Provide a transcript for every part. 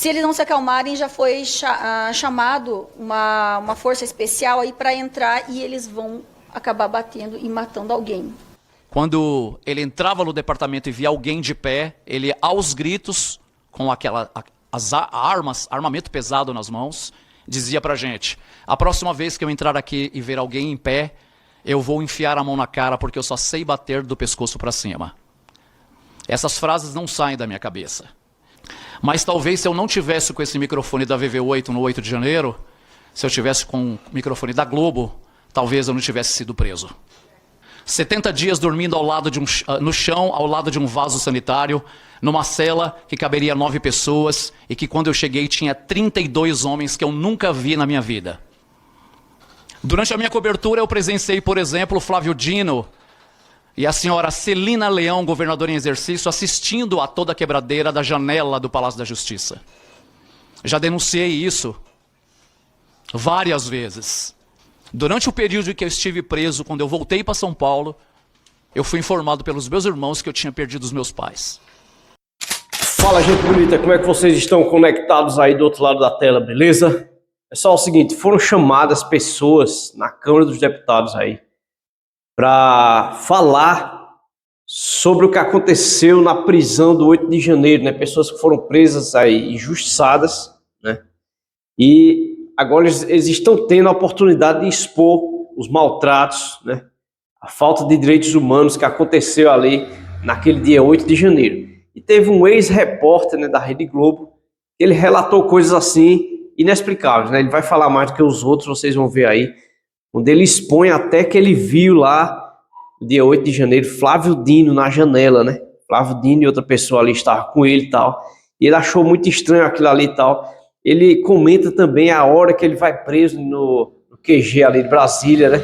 Se eles não se acalmarem, já foi chamado uma força especial aí para entrar e eles vão acabar batendo e matando alguém. Quando ele entrava no departamento e via alguém de pé, ele aos gritos, com armamento pesado nas mãos, dizia pra gente: a próxima vez que eu entrar aqui e ver alguém em pé, eu vou enfiar a mão na cara porque eu só sei bater do pescoço para cima. Essas frases não saem da minha cabeça. Mas talvez se eu não tivesse com esse microfone da VV8 no 8 de janeiro, se eu tivesse com o microfone da Globo, talvez eu não tivesse sido preso. 70 dias dormindo no chão, ao lado de um vaso sanitário, numa cela que caberia 9 pessoas e que quando eu cheguei tinha 32 homens que eu nunca vi na minha vida. Durante a minha cobertura eu presenciei, por exemplo, o Flávio Dino e a senhora Celina Leão, governadora em exercício, assistindo a toda a quebradeira da janela do Palácio da Justiça. Já denunciei isso várias vezes. Durante o período em que eu estive preso, quando eu voltei para São Paulo, eu fui informado pelos meus irmãos que eu tinha perdido os meus pais. Fala, gente bonita, como é que vocês estão conectados aí do outro lado da tela, beleza? É só o seguinte, foram chamadas pessoas na Câmara dos Deputados aí para falar sobre o que aconteceu na prisão do 8 de janeiro, né? Pessoas que foram presas aí, injustiçadas, né? E agora eles estão tendo a oportunidade de expor os maltratos, né? A falta de direitos humanos que aconteceu ali naquele dia 8 de janeiro. E teve um ex-repórter, né, da Rede Globo, ele relatou coisas assim inexplicáveis, né? Ele vai falar mais do que os outros, vocês vão ver aí, onde ele expõe até que ele viu lá, no dia 8 de janeiro, Flávio Dino na janela, né? Flávio Dino e outra pessoa ali estavam com ele e tal. E ele achou muito estranho aquilo ali e tal. Ele comenta também a hora que ele vai preso no QG ali de Brasília, né?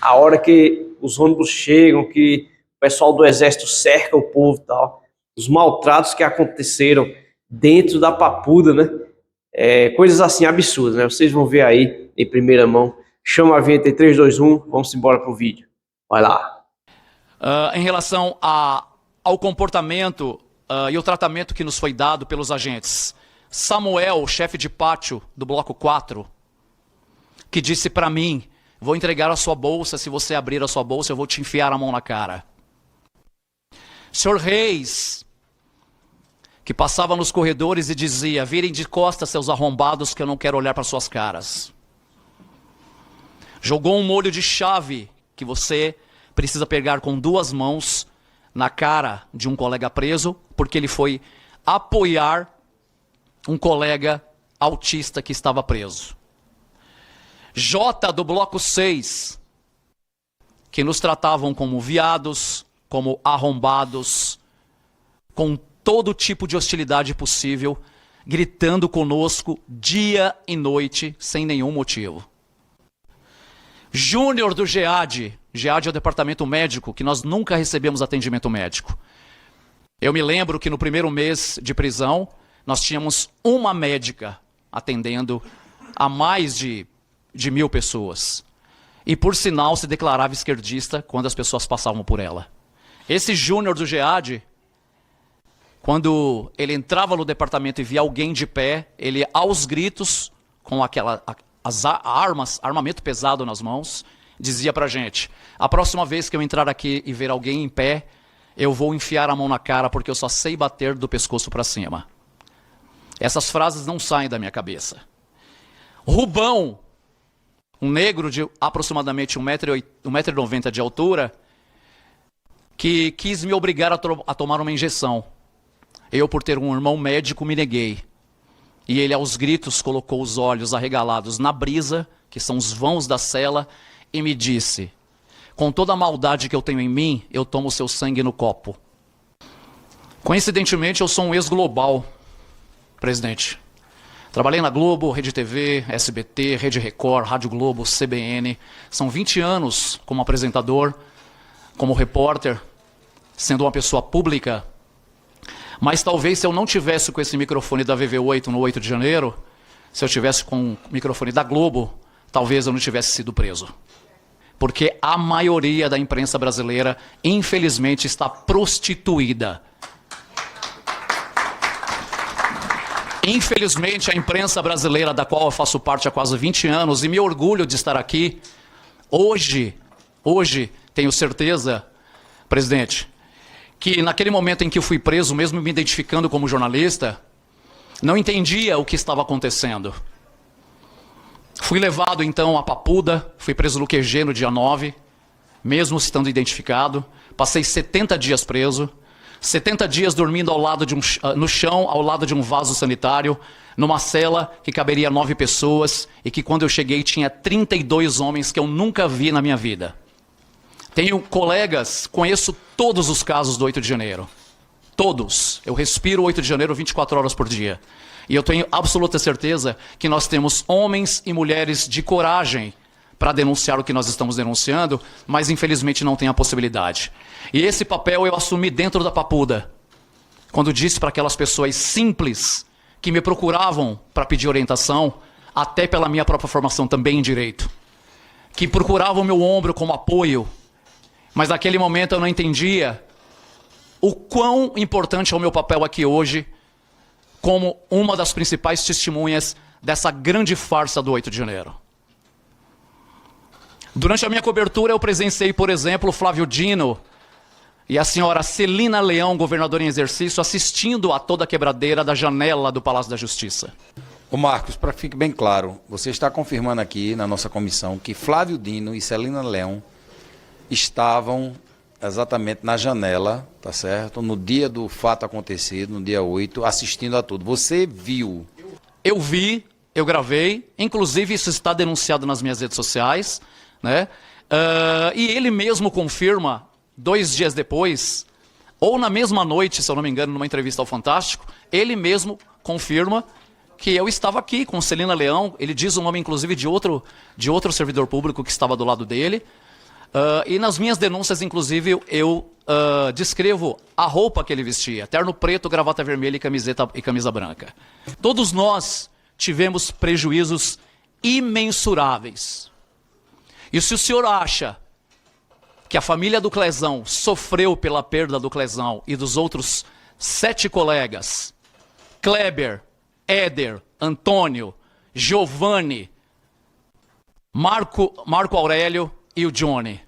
A hora que os ônibus chegam, que o pessoal do exército cerca o povo e tal. Os maltratos que aconteceram dentro da Papuda, né? Coisas assim absurdas, né? Vocês vão ver aí em primeira mão. Chama a vinheta em 3, 2, 1, vamos embora pro vídeo. Vai lá. Em relação ao comportamento e o tratamento que nos foi dado pelos agentes, Samuel, chefe de pátio do Bloco 4, que disse para mim: vou entregar a sua bolsa, se você abrir a sua bolsa eu vou te enfiar a mão na cara. Senhor Reis, que passava nos corredores e dizia: virem de costas seus arrombados que eu não quero olhar para suas caras. Jogou um molho de chave que você precisa pegar com 2 mãos na cara de um colega preso, porque ele foi apoiar um colega autista que estava preso. Jota do Bloco 6, que nos tratavam como viados, como arrombados, com todo tipo de hostilidade possível, gritando conosco dia e noite, sem nenhum motivo. Júnior do GEAD é o departamento médico, que nós nunca recebemos atendimento médico. Eu me lembro que no primeiro mês de prisão, nós tínhamos uma médica atendendo a mais de 1.000 pessoas. E por sinal se declarava esquerdista quando as pessoas passavam por ela. Esse Júnior do GEAD, quando ele entrava no departamento e via alguém de pé, ele aos gritos, com armamento pesado nas mãos, dizia pra gente: a próxima vez que eu entrar aqui e ver alguém em pé, eu vou enfiar a mão na cara porque eu só sei bater do pescoço para cima. Essas frases não saem da minha cabeça. Rubão, um negro de aproximadamente 1,90 m de altura, que quis me obrigar a tomar uma injeção. Eu, por ter um irmão médico, me neguei. E ele, aos gritos, colocou os olhos arregalados na brisa, que são os vãos da cela, e me disse: com toda a maldade que eu tenho em mim, eu tomo seu sangue no copo. Coincidentemente, eu sou um ex-global, presidente. Trabalhei na Globo, Rede TV, SBT, Rede Record, Rádio Globo, CBN. São 20 anos como apresentador, como repórter, sendo uma pessoa pública. Mas talvez se eu não tivesse com esse microfone da VV8 no 8 de janeiro, se eu tivesse com o microfone da Globo, talvez eu não tivesse sido preso. Porque a maioria da imprensa brasileira, infelizmente, está prostituída. Infelizmente, a imprensa brasileira, da qual eu faço parte há quase 20 anos, e me orgulho de estar aqui, hoje, tenho certeza, presidente, que naquele momento em que eu fui preso, mesmo me identificando como jornalista, não entendia o que estava acontecendo. Fui levado, então, a Papuda, fui preso no QG no dia 9, mesmo estando identificado. Passei 70 dias preso, 70 dias dormindo ao lado de no chão, ao lado de um vaso sanitário, numa cela que caberia 9 pessoas e que quando eu cheguei tinha 32 homens que eu nunca vi na minha vida. Tenho colegas, conheço todos os casos do 8 de janeiro. Todos. Eu respiro o 8 de janeiro 24 horas por dia. E eu tenho absoluta certeza que nós temos homens e mulheres de coragem para denunciar o que nós estamos denunciando, mas infelizmente não tem a possibilidade. E esse papel eu assumi dentro da Papuda, quando disse para aquelas pessoas simples que me procuravam para pedir orientação, até pela minha própria formação também em direito, que procuravam meu ombro como apoio, mas naquele momento eu não entendia o quão importante é o meu papel aqui hoje, como uma das principais testemunhas dessa grande farsa do 8 de janeiro. Durante a minha cobertura eu presenciei, por exemplo, o Flávio Dino e a senhora Celina Leão, governadora em exercício, assistindo a toda a quebradeira da janela do Palácio da Justiça. Ô Marcos, para que fique bem claro, você está confirmando aqui na nossa comissão que Flávio Dino e Celina Leão estavam exatamente na janela, tá certo? No dia do fato acontecido, no dia 8, assistindo a tudo. Você viu? Eu vi, eu gravei, inclusive isso está denunciado nas minhas redes sociais, né? E ele mesmo confirma, 2 dias depois, ou na mesma noite, se eu não me engano, numa entrevista ao Fantástico, ele mesmo confirma que eu estava aqui com Celina Leão. Ele diz o nome, inclusive, de outro servidor público que estava do lado dele. E nas minhas denúncias, inclusive, eu descrevo a roupa que ele vestia. Terno preto, gravata vermelha e camisa branca. Todos nós tivemos prejuízos imensuráveis. E se o senhor acha que a família do Clezão sofreu pela perda do Clezão e dos outros 7 colegas, Kleber, Éder, Antônio, Giovanni, Marco Aurélio e o Johnny,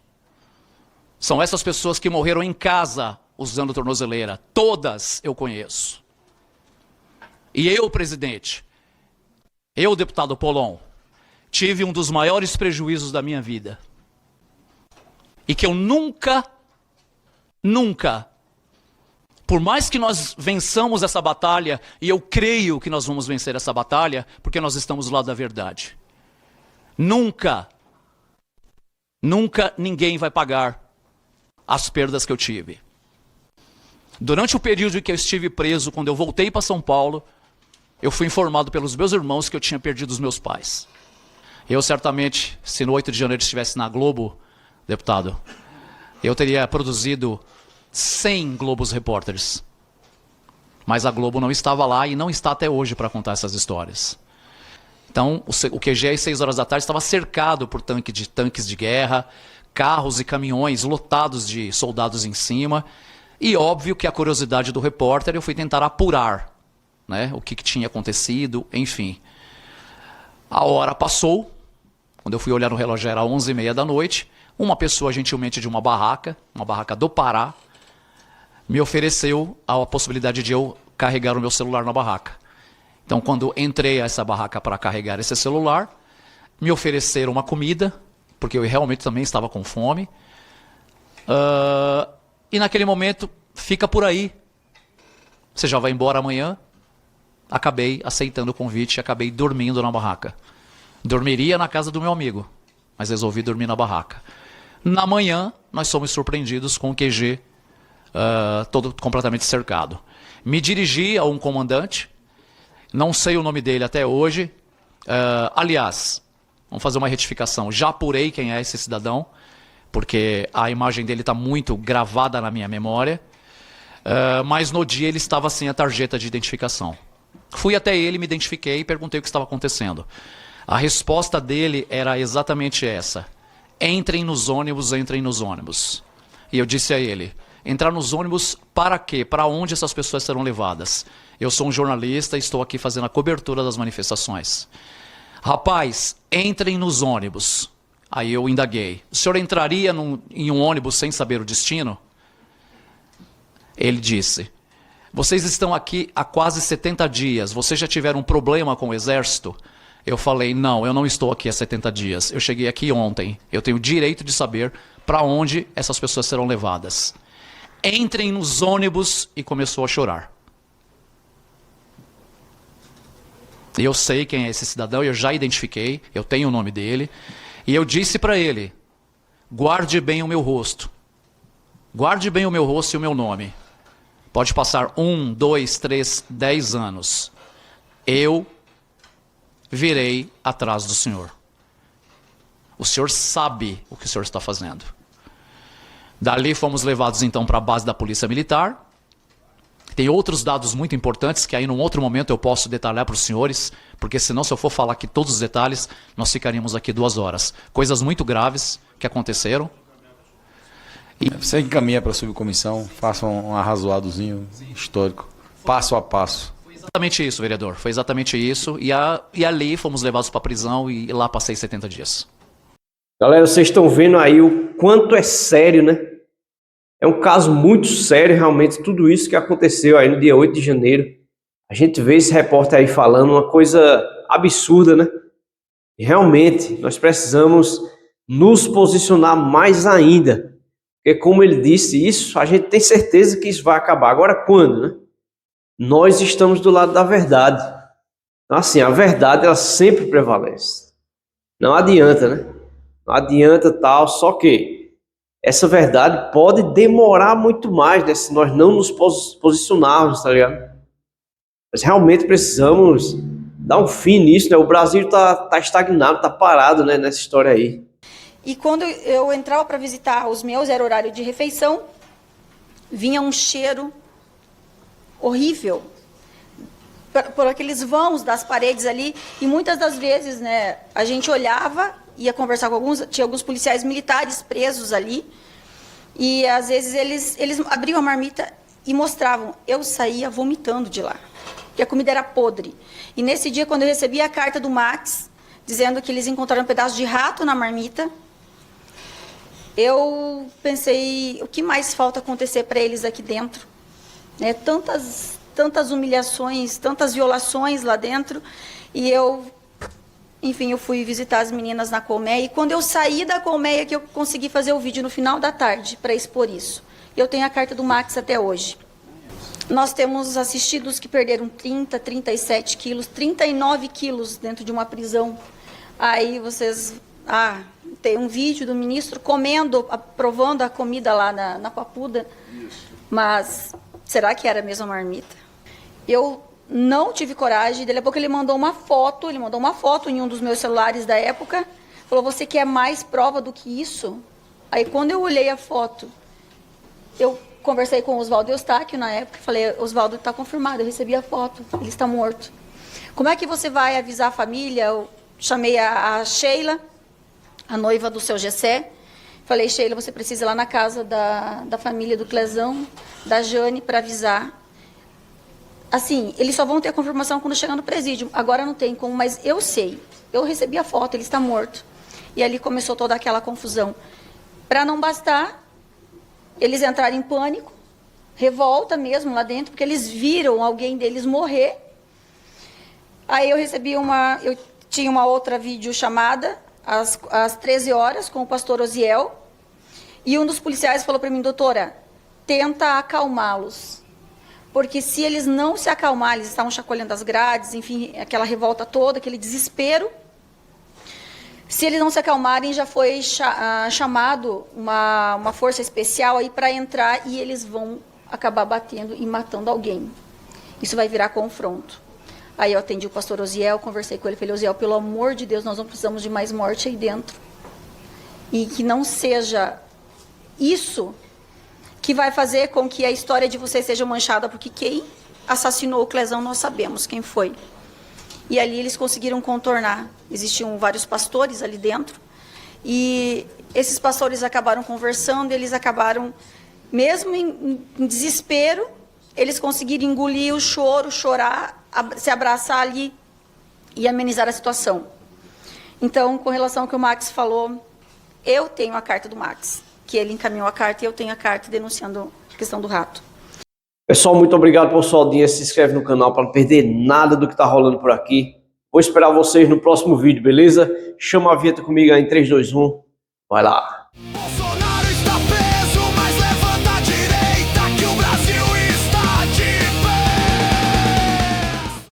são essas pessoas que morreram em casa usando tornozeleira. Todas eu conheço. E eu, presidente, eu, deputado Polon, tive um dos maiores prejuízos da minha vida. E que eu nunca, por mais que nós vençamos essa batalha, e eu creio que nós vamos vencer essa batalha, porque nós estamos do lado da verdade. Nunca ninguém vai pagar as perdas que eu tive. Durante o período em que eu estive preso, quando eu voltei para São Paulo, eu fui informado pelos meus irmãos que eu tinha perdido os meus pais. Eu certamente, se no 8 de janeiro estivesse na Globo, deputado, eu teria produzido 100 Globos Repórteres. Mas a Globo não estava lá e não está até hoje para contar essas histórias. Então, o QG às 6 horas da tarde estava cercado por tanques de guerra, carros e caminhões lotados de soldados em cima. E óbvio que a curiosidade do repórter, eu fui tentar apurar, né, o que tinha acontecido, enfim. A hora passou, quando eu fui olhar no relógio era 11h30 da noite, uma pessoa gentilmente de uma barraca do Pará, me ofereceu a possibilidade de eu carregar o meu celular na barraca. Então, quando entrei a essa barraca para carregar esse celular, me ofereceram uma comida, porque eu realmente também estava com fome. E naquele momento, fica por aí. Você já vai embora amanhã? Acabei aceitando o convite e acabei dormindo na barraca. Dormiria na casa do meu amigo, mas resolvi dormir na barraca. Na manhã, nós somos surpreendidos com o QG todo completamente cercado. Me dirigi a um comandante, não sei o nome dele até hoje. Aliás, vamos fazer uma retificação. Já apurei quem é esse cidadão, porque a imagem dele está muito gravada na minha memória. Mas no dia ele estava sem a tarjeta de identificação. Fui até ele, me identifiquei e perguntei o que estava acontecendo. A resposta dele era exatamente essa: entrem nos ônibus, entrem nos ônibus. E eu disse a ele: entrar nos ônibus para quê? Para onde essas pessoas serão levadas? Eu sou um jornalista e estou aqui fazendo a cobertura das manifestações. Rapaz, entrem nos ônibus. Aí eu indaguei. O senhor entraria em um ônibus sem saber o destino? Ele disse: vocês estão aqui há quase 70 dias. Vocês já tiveram um problema com o exército? Eu falei: não, eu não estou aqui há 70 dias. Eu cheguei aqui ontem. Eu tenho o direito de saber para onde essas pessoas serão levadas. Entrem nos ônibus, e começou a chorar. Eu sei quem é esse cidadão, eu já identifiquei, eu tenho o nome dele. E eu disse para ele: guarde bem o meu rosto. Guarde bem o meu rosto e o meu nome. Pode passar 1, 2, 3, 10 anos. Eu virei atrás do senhor. O senhor sabe o que o senhor está fazendo. Dali fomos levados então para a base da Polícia Militar. Tem outros dados muito importantes que aí num outro momento eu posso detalhar para os senhores, porque senão, se eu for falar aqui todos os detalhes, nós ficaríamos aqui 2 horas. Coisas muito graves que aconteceram. Você encaminha para a subcomissão, faça um arrazoadozinho histórico, passo a passo. Foi exatamente isso, vereador. Foi exatamente isso. E ali fomos levados para a prisão e lá passei 70 dias. Galera, vocês estão vendo aí o quanto é sério, né? É um caso muito sério, realmente, tudo isso que aconteceu aí no dia 8 de janeiro. A gente vê esse repórter aí falando uma coisa absurda, né? E realmente, nós precisamos nos posicionar mais ainda. Porque, como ele disse isso, a gente tem certeza que isso vai acabar. Agora, quando, né? Nós estamos do lado da verdade. Então, assim, a verdade, ela sempre prevalece. Não adianta, né? Não adianta tal, só que essa verdade pode demorar muito mais, né, se nós não nos posicionarmos, tá ligado? Mas realmente precisamos dar um fim nisso, né? O Brasil tá estagnado, tá parado, né, nessa história aí. E quando eu entrava para visitar os meus, era horário de refeição, vinha um cheiro horrível por aqueles vãos das paredes ali, e muitas das vezes, né, a gente olhava, ia conversar com tinha alguns policiais militares presos ali, e às vezes eles abriam a marmita e mostravam. Eu saía vomitando de lá, porque a comida era podre. E nesse dia, quando eu recebi a carta do Max, dizendo que eles encontraram um pedaço de rato na marmita, eu pensei, o que mais falta acontecer para eles aqui dentro? Né? Tantas humilhações, tantas violações lá dentro, e enfim, eu fui visitar as meninas na colmeia, e quando eu saí da colmeia que eu consegui fazer o vídeo no final da tarde para expor isso. Eu tenho a carta do Max até hoje. Nós temos assistidos que perderam 30, 37 quilos, 39 quilos dentro de uma prisão. Aí vocês... tem um vídeo do ministro comendo, provando a comida lá na Papuda. Mas será que era a mesma marmita? Eu não tive coragem. Daqui a pouco ele mandou uma foto em um dos meus celulares da época. Falou: você quer mais prova do que isso? Aí quando eu olhei a foto, eu conversei com o Oswaldo Eustáquio na época, falei: Oswaldo, está confirmado, eu recebi a foto, ele está morto. Como é que você vai avisar a família? Eu chamei a Sheila, a noiva do seu Gessé. Falei: Sheila, você precisa ir lá na casa da família do Clezão, da Jane, para avisar. Assim, eles só vão ter a confirmação quando chegar no presídio. Agora não tem como, mas eu sei. Eu recebi a foto, ele está morto. E ali começou toda aquela confusão. Para não bastar, eles entraram em pânico, revolta mesmo lá dentro, porque eles viram alguém deles morrer. Aí eu tinha uma outra videochamada, às 13 horas, com o pastor Osiel, e um dos policiais falou para mim: doutora, tenta acalmá-los, porque se eles não se acalmar, eles estavam chacoalhando as grades, enfim, aquela revolta toda, aquele desespero. Se eles não se acalmarem, já foi chamado uma força especial aí para entrar, e eles vão acabar batendo e matando alguém. Isso vai virar confronto. Aí eu atendi o pastor Osiel, conversei com ele, falei: Osiel, pelo amor de Deus, nós não precisamos de mais morte aí dentro. E que não seja isso que vai fazer com que a história de vocês seja manchada, porque quem assassinou o Clezão nós sabemos quem foi. E ali eles conseguiram contornar. Existiam vários pastores ali dentro, e esses pastores acabaram conversando, eles acabaram, mesmo em desespero, eles conseguiram engolir o choro, chorar, se abraçar ali e amenizar a situação. Então, com relação ao que o Max falou, eu tenho a carta do Max, que ele encaminhou a carta, e eu tenho a carta denunciando a questão do rato. Pessoal, muito obrigado pela sua audiência. Se inscreve no canal para não perder nada do que tá rolando por aqui. Vou esperar vocês no próximo vídeo, beleza? Chama a vinheta comigo aí em 3, 2, 1. Vai lá.